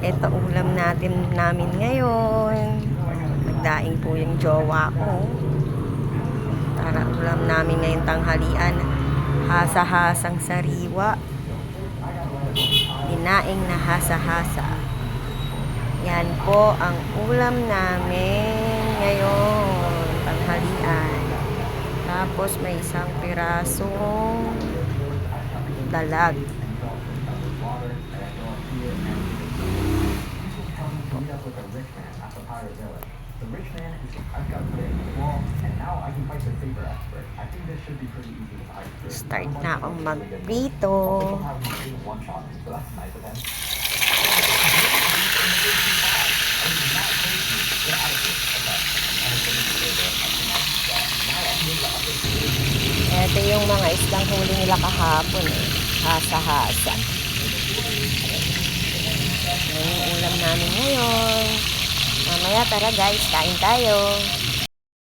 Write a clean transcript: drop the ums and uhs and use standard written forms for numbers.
Ito ulam namin ngayon. Nagdaing po yung jowa ko. Tara, ulam namin ngayong tanghalian. Hasa-hasang sariwa. Dinaing na hasa-hasa. Yan po ang ulam namin ngayon tanghalian. Tapos may isang pirasong dalag. The rich man is, I've got to put it in the wall, and now I can fight the favor expert. I think this should be pretty easy to fight through. Start na akong magprito. One shot, so that's nice of him. Ito yung mga islang huli nila kahapon eh. Hasa-hasa. Yan yung ulam namin ngayon. Mamaya tara guys, kain tayo.